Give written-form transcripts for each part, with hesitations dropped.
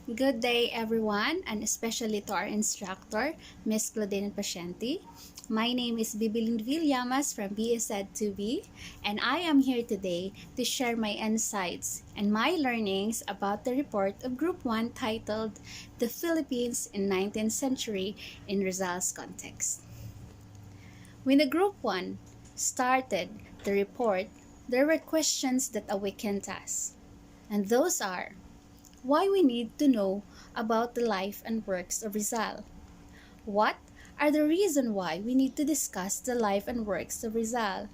Good day, everyone, and especially to our instructor, Ms. Claudine Pacienti. My name is Bibilin Villamas from BSED 2B, and I am here today to share my insights and my learnings about the report of Group 1 titled The Philippines in 19th Century in Rizal's Context. When the Group 1 started the report, there were questions that awakened us, and those are: why we need to know about the life and works of Rizal. What are the reasons why we need to discuss the life and works of Rizal?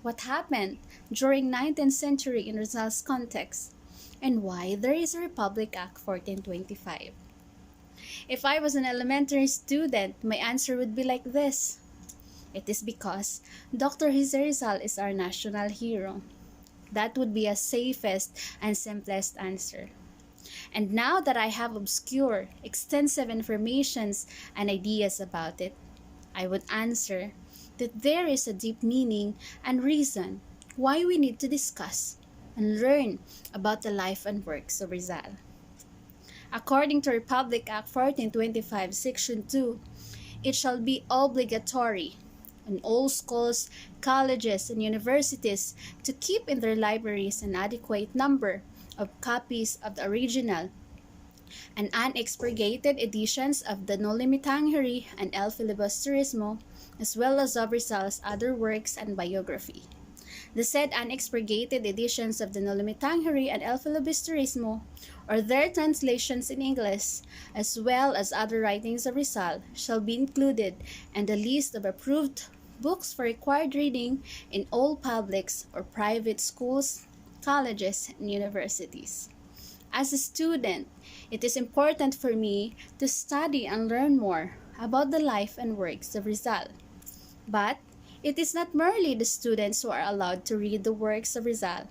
What happened during 19th century in Rizal's context? And why there is a Republic Act 1425? If I was an elementary student, my answer would be like this. It is because Dr. Jose Rizal is our national hero. That would be a safest and simplest answer. And now that I have obscure, extensive informations and ideas about it, I would answer that there is a deep meaning and reason why we need to discuss and learn about the life and works of Rizal. According to Republic Act 1425, Section 2, it shall be obligatory in all schools, colleges, and universities to keep in their libraries an adequate number of copies of the original and unexpurgated editions of the Noli Me Tangere and El Filibusterismo, as well as of Rizal's other works and biography. The said unexpurgated editions of the Noli Me Tangere and El Filibusterismo, or their translations in English, as well as other writings of Rizal, shall be included in the list of approved books for required reading in all public or private schools, colleges, and universities. As a student, it is important for me to study and learn more about the life and works of Rizal. But it is not merely the students who are allowed to read the works of Rizal,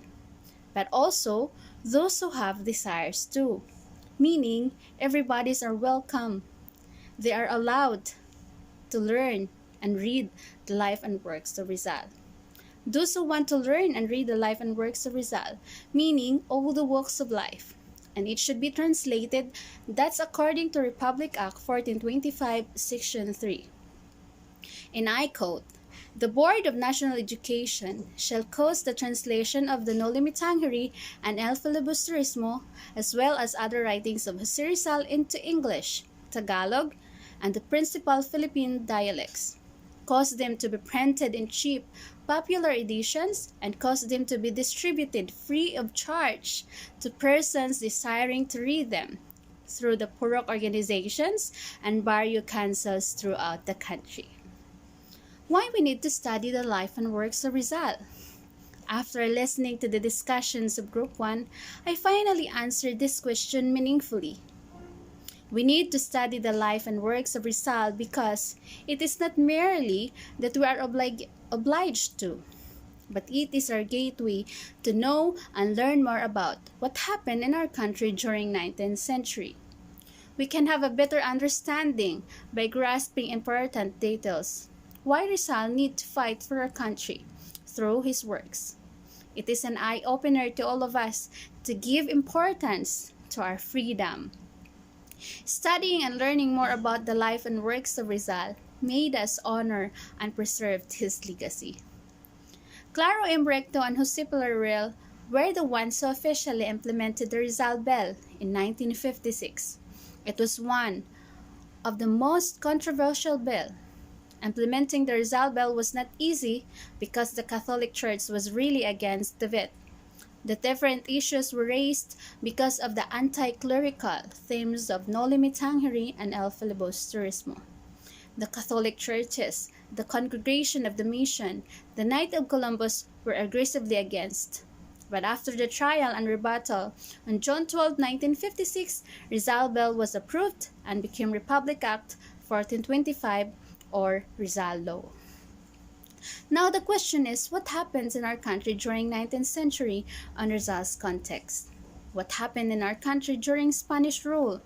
but also those who have desires too, meaning everybody's are welcome. They are allowed to learn and read the life and works of Rizal. Those who want to learn and read the life and works of Rizal, meaning all the walks of life, and it should be translated, that's according to Republic Act 1425, Section 3. And I quote, "The Board of National Education shall cause the translation of the Noli Me Tangere and El Filibusterismo, as well as other writings of Jose Rizal into English, Tagalog, and the principal Philippine dialects. Cause them to be printed in cheap, popular editions, and cause them to be distributed free of charge to persons desiring to read them through the Purok organizations and barrio councils throughout the country." Why we need to study the life and works of Rizal? After listening to the discussions of Group 1, I finally answered this question meaningfully. We need to study the life and works of Rizal because it is not merely that we are obliged to, but it is our gateway to know and learn more about what happened in our country during 19th century. We can have a better understanding by grasping important details. Why Rizal need to fight for our country through his works. It is an eye-opener to all of us to give importance to our freedom. Studying and learning more about the life and works of Rizal made us honor and preserve his legacy. Claro Imbrecto and Jose Villarreal were the ones who officially implemented the Rizal Bell in 1956. It was one of the most controversial bills. Implementing the Rizal Bell was not easy because the Catholic Church was really against it. The different issues were raised because of the anti-clerical themes of Noli Me Tangere and El Filibusterismo. The Catholic churches, the Congregation of the Mission, the Knight of Columbus were aggressively against. But after the trial and rebuttal, on June 12, 1956, Rizal Bell was approved and became Republic Act 1425 or Rizal Law. Now the question is, what happens in our country during 19th century on Rizal's context? What happened in our country during Spanish rule?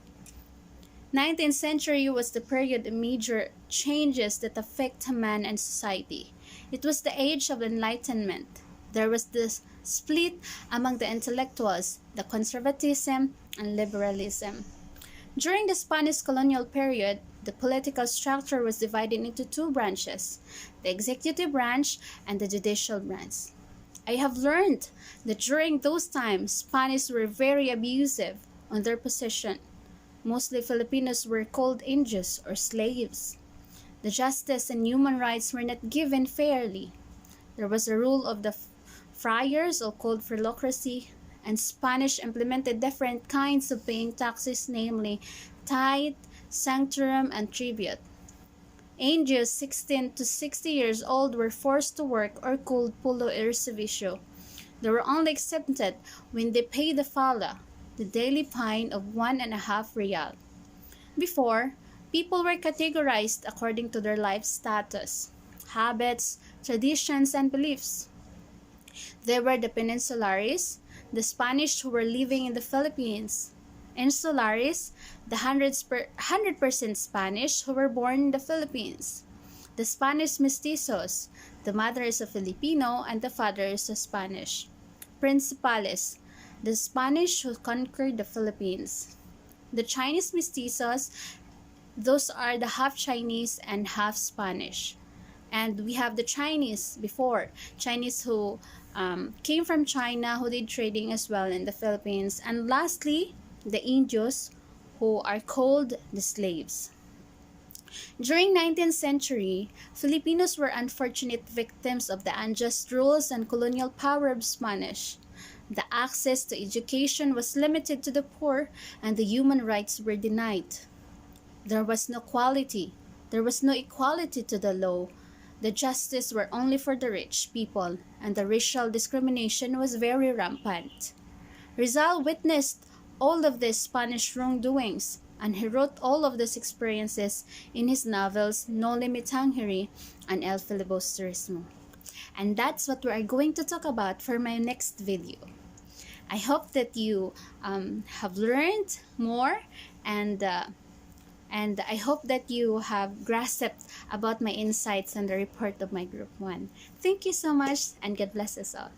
19th century was the period of major changes that affect man and society. It was the age of enlightenment. There was this split among the intellectuals, the conservatism and liberalism. During the Spanish colonial period, the political structure was divided into two branches, the executive branch and the judicial branch. I have learned that during those times, Spanish were very abusive on their position. Mostly Filipinos were called Indios or slaves. The justice and human rights were not given fairly. There was a rule of the friars, or called philocracy, and Spanish implemented different kinds of paying taxes, namely tithe, sanctuary, and tribute. Indios 16 to 60 years old were forced to work or called pulo y servicio. They were only exempted when they paid the fala, the daily fine of 1.5 real. Before, people were categorized according to their life status, habits, traditions, and beliefs. They were the Peninsulares, the Spanish who were living in the Philippines; Insulares, the 100% Spanish who were born in the Philippines; the Spanish mestizos, the mother is a Filipino and the father is a Spanish; Principales, the Spanish who conquered the Philippines; the Chinese mestizos, those are the half Chinese and half Spanish. And we have the Chinese before, Chinese who came from China, who did trading as well in the Philippines. And lastly, the Indios, who are called the slaves. During 19th century, Filipinos were unfortunate victims of the unjust rules and colonial power of Spanish. The access to education was limited to the poor and the human rights were denied. There was no quality. There was no equality to the law. The justice were only for the rich people, and the racial discrimination was very rampant. Rizal witnessed all of these Spanish wrongdoings, and he wrote all of these experiences in his novels No Limitangere and El Filibusterismo. And that's what we are going to talk about for my next video. I hope that you have learned more, and I hope that you have grasped about my insights on the report of my Group 1. Thank you so much, and God bless us all.